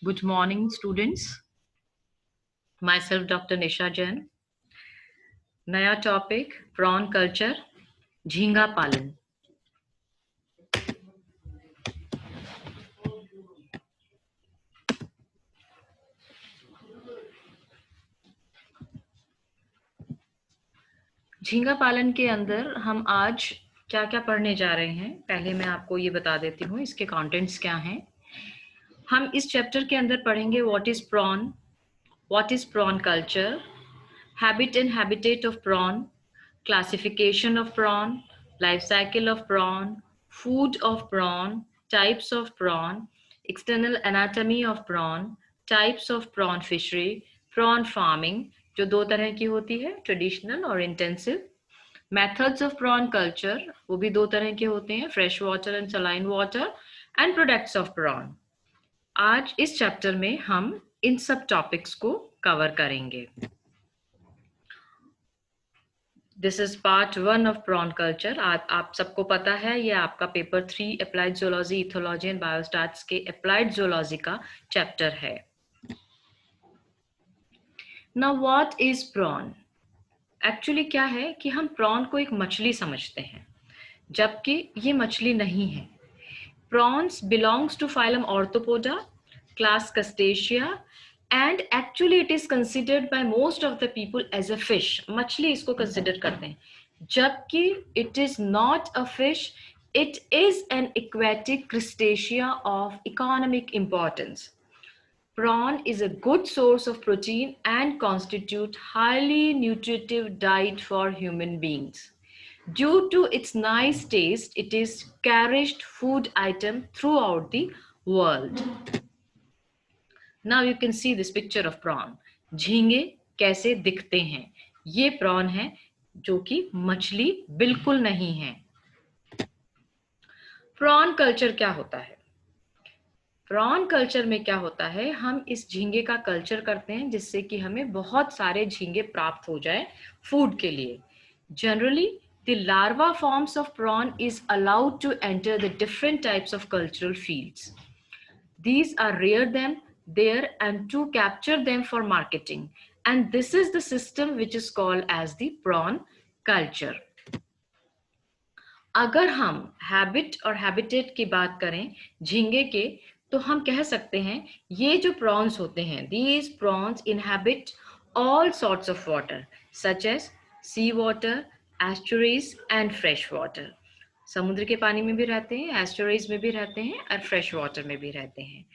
Good morning, students. Myself, Dr. Nisha Jain. नया topic prawn culture, झींगा पालन. झींगा पालन के अंदर हम आज क्या क्या पढ़ने जा रहे हैं, पहले मैं आपको ये बता देती हूँ इसके कंटेंट्स क्या हैं. हम इस चैप्टर के अंदर पढ़ेंगे what is prawn culture, habit and habitat of prawn, classification of prawn, life cycle of prawn, food of prawn, types of prawn, external anatomy of prawn, types of prawn fishery, prawn farming जो दो तरह की होती है, traditional और intensive. Methods of prawn culture, वो भी दो तरह के होते हैं, fresh water and saline water, and products of prawn. आज इस चैप्टर में हम इन सब टॉपिक्स को कवर करेंगे. This is part 1 of prawn culture. आप सबको पता है ये आपका paper 3 applied zoology, ethology and biostats के अप्लाइड जूलॉजी का चैप्टर है. Now what is prawn? Actually क्या है कि हम प्रॉन को एक मछली समझते हैं, जबकि ये मछली नहीं है. Prawns belongs to phylum arthropoda, class crustacea, and actually it is considered by most of the people as a fish. मछली इसको consider करते हैं, जबकि it is not a fish, it is an aquatic crustacea of economic importance. Prawn is a good source of protein and constitute highly nutritive diet for human beings. Due to its nice taste, it is cherished food item throughout the world. Now you can see this picture of prawn. झींगे कैसे दिखते हैं. ये prawn है जो कि मछली बिल्कुल नहीं है. प्रॉन कल्चर क्या होता है? प्रॉन कल्चर में क्या होता है, हम इस झींगे का कल्चर करते हैं जिससे कि हमें बहुत सारे झींगे प्राप्त हो जाए फूड के लिए. Generally the larva forms of prawn is allowed to enter the different types of cultural fields. These are rear them there and to capture them for marketing, and this is the system which is called as the prawn culture. अगर हम habit और habitat की बात करें झींगे के, तो हम कह सकते हैं ये जो प्रॉन्स होते हैं, these prawns inhabit all sorts of water such as sea water, estuaries and fresh water. समुद्र के पानी में भी रहते हैं, एस्टुअरीज में भी रहते हैं और फ्रेश वाटर में भी रहते हैं.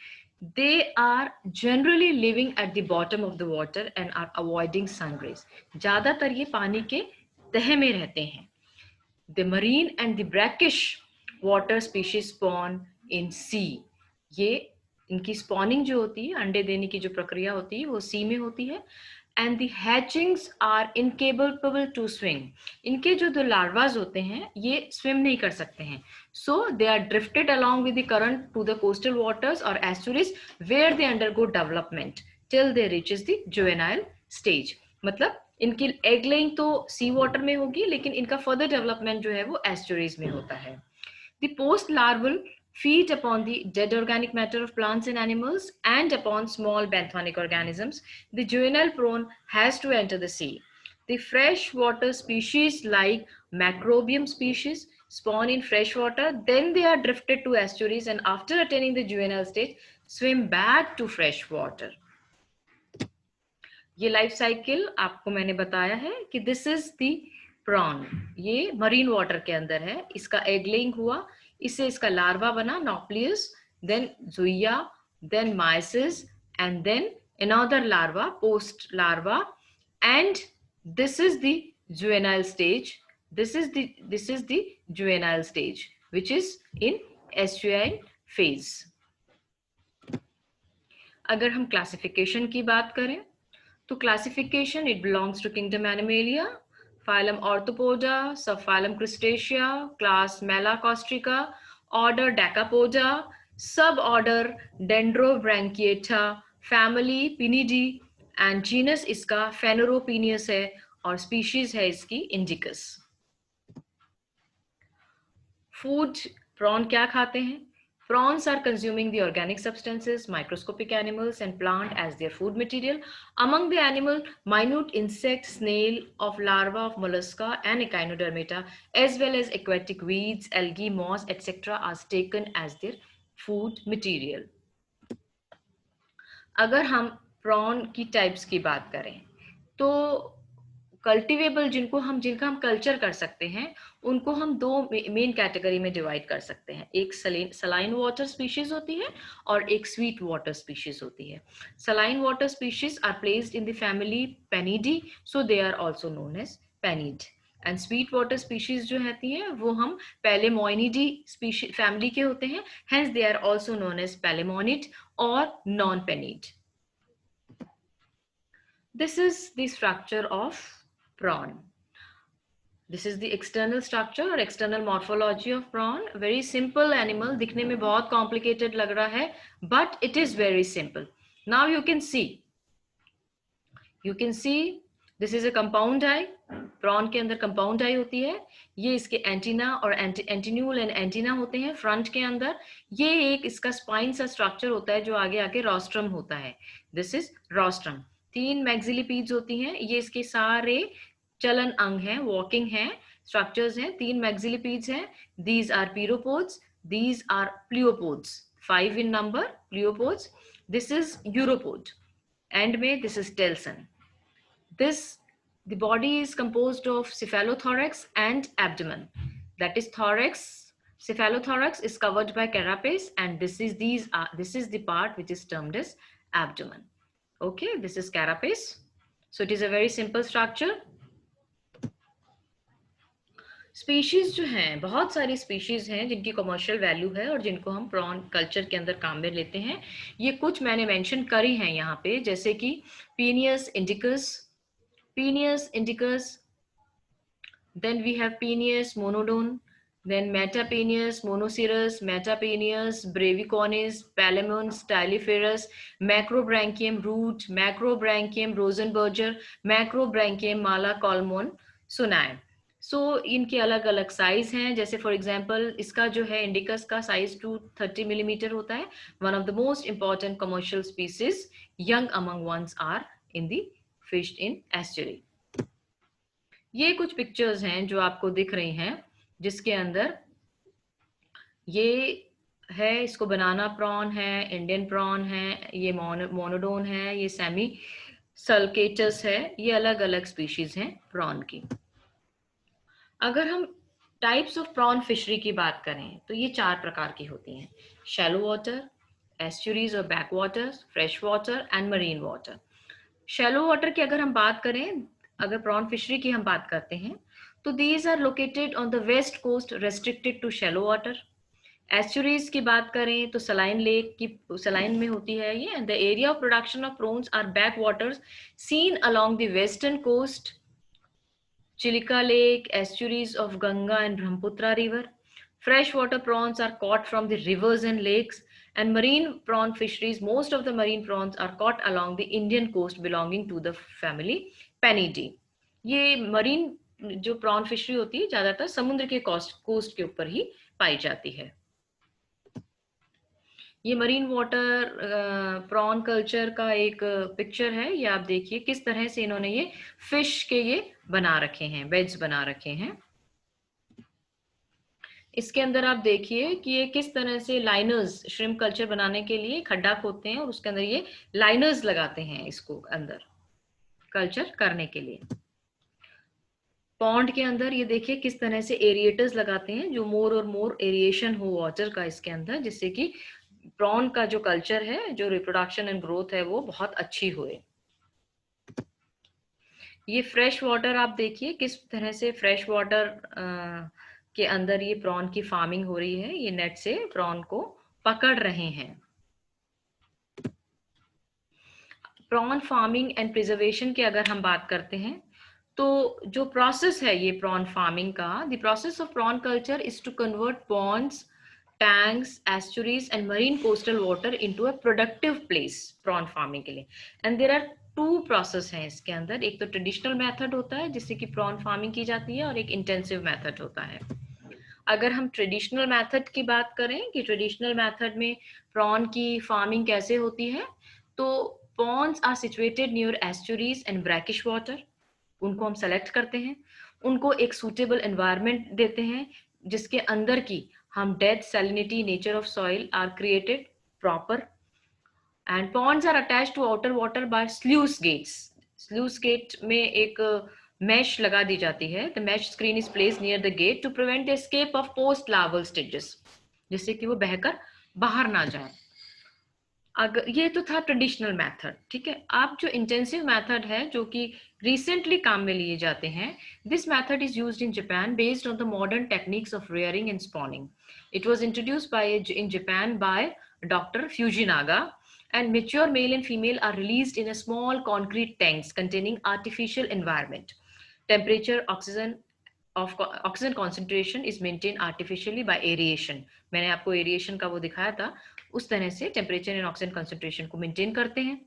They are generally living at the bottom of the water and are avoiding sun rays. ज्यादातर ये पानी के तह में रहते हैं. The marine and the brackish water species spawn in sea. ये इनकी spawning जो होती है, अंडे देने की जो प्रक्रिया होती है, वो sea में होती है. And the hatchings are incapable to swim. इनके जो दो larvas होते हैं ये swim नहीं कर सकते हैं. So they are drifted along with the current to the coastal waters or estuaries where they undergo development till they reaches the juvenile stage. मतलब इनकी एग लेइंग तो सी वाटर में होगी, लेकिन इनका फर्दर डेवलपमेंट जो है वो एस्टुअरीज में होता है. The post larval feed upon the dead organic matter of plants and animals and upon small benthonic organisms. The juvenile prawn has to enter the sea. The freshwater species like macrobium species spawn in freshwater, then they are drifted to estuaries and after attaining the juvenile stage swim back to fresh water. ये life cycle आपको मैंने बताया है कि this is the prawn. ये marine water के अंदर है, इसका एग लेइंग हुआ, इससे इसका लार्वा बना nauplius, then zoea, then mysis and then another larva, post larva, and this is the juvenile stage. This is the juvenile stage which is in estuarine phase. अगर हम क्लासिफिकेशन की बात करें तो classification, it belongs to kingdom Animalia, phylum Orthopoda, subphylum Crustacea, class Malacostrica, order Decapoda, suborder Dendrobranchiata, family Pinidae and genus इसका Phaneropenaeus है और species है इसकी Indicus. फूड, प्रॉन क्या खाते हैं? Prawns are consuming the organic substances, microscopic animals, and plant as their food material. Among the animal, minute insects, snail, of larva of mollusca and echinodermata, as well as aquatic weeds, algae, moss, etc., are taken as their food material. अगर हम prawn की types की बात करें तो cultivable जिनका हम culture कर सकते हैं उनको हम दो मेन कैटेगरी में डिवाइड कर सकते हैं। एक सलाइन वाटर स्पीशीज होती है और एक स्वीट वाटर स्पीशीज होती है। Saline water species are placed in the family Penaeidae, so they are also known as penaeid. And sweet water species जो रहती हैं वो हम पैलेमोनिडी स्पीशीज फैमिली के होते हैं, hence they are also known as palaemonid और non penaeid. This is the structure of prawn. This is the external structure or external morphology of prawn. Very simple animal. दिखने में बहुत complicated लग रहा है, but it is very simple. Now you can see. You can see this is a compound eye. Prawn के अंदर compound eye होती है. ये इसके antenna और antenule and antenna होते हैं front के अंदर. ये एक इसका spine सा structure होता है जो आगे आके rostrum होता है. This is rostrum. 3 मैक्सिलिपीड्स होती हैं, ये इसके सारे चलन अंग हैं, वॉकिंग हैं, स्ट्रक्चर्स हैं। 3 मैक्सिलिपीड्स हैं, these are pereopods, these are pleopods, 5 in number pleopods. This is uropod, and में this is telson. The body is composed of cephalothorax and abdomen. That is thorax. Cephalothorax is covered by carapace, and this is the part which is termed as abdomen. Okay, this is carapace. So it is a very simple structure. Species जो हैं, बहुत सारी species हैं जिनकी commercial value है और जिनको हम प्रॉन कल्चर के अंदर काम में लेते हैं। ये कुछ मैंने मेंशन करी हैं यहाँ पे, जैसे कि Peneus indicus, then we have Peneus monodon, then Metapeneus monocerus, Metapeneus brevicornis, Palemon styliferus, Macrobranchium root, Macrobranchium rosenberger, Macrobranchium malacolmon sunae. सो इनके अलग अलग साइज हैं, जैसे फॉर एग्जांपल इसका जो है इंडिकस का साइज 230 मिलीमीटर होता है। One of the most important commercial species, young among ones are in the fish in estuary. ये कुछ पिक्चर्स हैं जो आपको दिख रही हैं, जिसके अंदर ये है, इसको बनाना प्रॉन है, इंडियन प्रॉन है, ये मोनोडोन है, ये सेमी सल्केटस है। ये अलग अलग स्पीशीज हैं प्रॉन की। अगर हम टाइप्स ऑफ प्रॉन फिशरी की बात करें तो ये 4 प्रकार की होती हैं: शैलो वाटर, एस्चुरीज और back water, fresh water and marine water. Shallow water की अगर हम बात करें, अगर प्रॉन फिशरी की हम बात करते हैं तो these are located on the west coast, restricted to shallow water. Estuaries की बात करें तो सलाइन लेक की सलाइन में होती है ये, and the area of production of prawns are back waters seen along the western coast, Chilika Lake, estuaries of Ganga and Brahmaputra River. Freshwater prawns are caught from the rivers and lakes, and marine prawn fisheries, most of the marine prawns are caught along the Indian coast belonging to the family Panidae. ये marine जो prawn fishery होती है ज्यादातर समुद्र के coast के ऊपर ही पाई जाती है। ये मरीन वाटर प्रॉन कल्चर का एक पिक्चर है, ये आप देखिए किस तरह से इन्होंने ये फिश के ये बना रखे हैं, बेड्स बना रखे हैं। इसके अंदर आप देखिए कि ये किस तरह से लाइनर्स, श्रिम्प कल्चर बनाने के लिए खड्डा खोदते हैं और उसके अंदर ये लाइनर्स लगाते हैं इसको अंदर कल्चर करने के लिए। पॉन्ड के अंदर ये देखिए किस तरह से एरिएटर्स लगाते हैं, जो मोर और मोर एरिएशन हो वाटर का इसके अंदर, जिससे कि प्रॉन का जो कल्चर है, जो रिप्रोडक्शन एंड ग्रोथ है, वो बहुत अच्छी हुए। ये फ्रेश वाटर आप देखिए किस तरह से फ्रेश वाटर के अंदर ये प्रॉन की फार्मिंग हो रही है, ये नेट से प्रॉन को पकड़ रहे हैं। प्रॉन फार्मिंग एंड प्रिजर्वेशन की अगर हम बात करते हैं तो जो प्रोसेस है ये प्रॉन फार्मिंग का, the process of prawn culture is to convert ponds, tanks, estuaries and marine coastal water into a productive place prawn farming के लिए। and there are 2 process हैं इसके अंदर, एक तो ट्रेडिशनल मेथड होता है जिससे कि प्रॉन फार्मिंग की जाती है और एक इंटेंसिव मेथड होता है। अगर हम ट्रेडिशनल मेथड की बात करें कि ट्रेडिशनल मेथड में प्रॉन की फार्मिंग कैसे होती है, तो ponds are situated near estuaries and brackish water. उनको हम सेलेक्ट करते हैं, उनको एक सूटेबल एनवायरनमेंट देते हैं जिसके अंदर की हम डेथ, salinity, nature of soil are created proper, and ponds are attached to outer water by sluice gates. Sluice gate में एक मैश लगा दी जाती है। The mesh screen is place near the gate to prevent the escape of post larval stages, जिससे कि वो बहकर बाहर ना जाए। अगर ये तो था ट्रेडिशनल मेथड, ठीक है। आप जो इंटेंसिव मेथड है जो कि रिसेंटली काम में लिए जाते हैं, this method is used in Japan based on the modern techniques of rearing and spawning. It was introduced by in Japan by doctor Fujinaga, and mature male and female are released in a small concrete tanks containing artificial environment. Temperature, oxygen concentration is maintained artificially by aeration. मैंने आपको aeration का वो दिखाया था, उस तरह से temperature and oxygen concentration को मेंटेन करते हैं।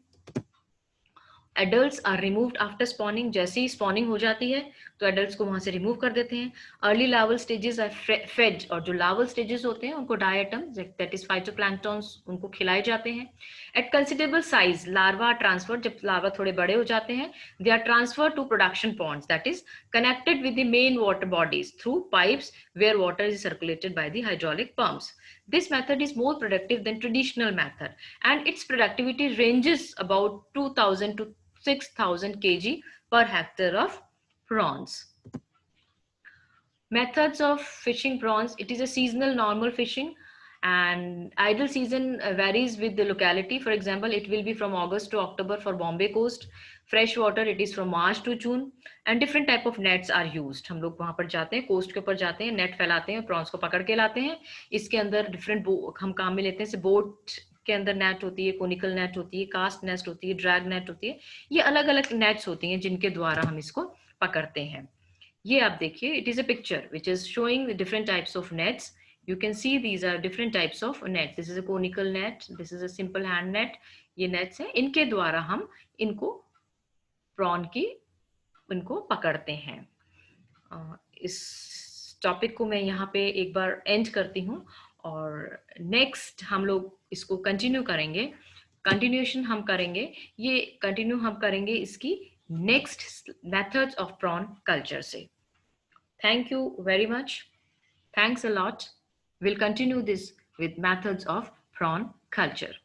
Adults are removed after spawning. जैसे ही स्पॉनिंग हो जाती है तो एडल्ट्स को वहां से रिमूव कर देते हैं। Early larval stages are fed, और जो लार्वल स्टेजेस होते हैं उनको डायटम दैट इज फाइटोप्लैंक्टन्स उनको खिलाए जाते हैं। At considerable size larva transfer, जब लार्वा थोड़े बड़े हो जाते हैं, they are transfer to production ponds that is connected with the main water bodies through pipes where water is circulated by the hydraulic pumps. This method is more productive than traditional method, and its productivity ranges about 2000 to 6,000 kg per hectare of prawns. Methods of fishing prawns: it is a seasonal normal fishing, and idle season varies with the locality. For example, it will be from August to October for Bombay coast. Fresh water, it is from March to June, and different type of nets are used. हम लोग वहां पर जाते हैं, coast के ऊपर जाते हैं, नेट फैलाते हैं, प्रॉन्स को पकड़ के लाते हैं। इसके अंदर डिफरेंट हम काम में लेते हैं, जैसे बोट के अंदर नेट होती है, कोनिकल नेट होती है, कास्ट नेट होती है, ड्रैग नेट होती है। ये अलग अलग नेट्स होती हैं जिनके द्वारा हम इसको पकड़ते हैं। ये आप देखिए, it is a picture which is showing different types of nets. You can see these are different types of nets. This is a conical net, this is a simple hand net. ये nets हैं, इनके द्वारा हम इनको prawn की इनको पकड़ते हैं। इस टॉपिक को मैं यहाँ पे एक बार एंड करती हूँ, और नेक्स्ट हम लोग इसको कंटिन्यू करेंगे। कंटिन्यूएशन हम करेंगे, ये कंटिन्यू हम करेंगे इसकी next methods of prawn culture से। Thank you very much. Thanks a lot. We'll continue this with methods of prawn culture.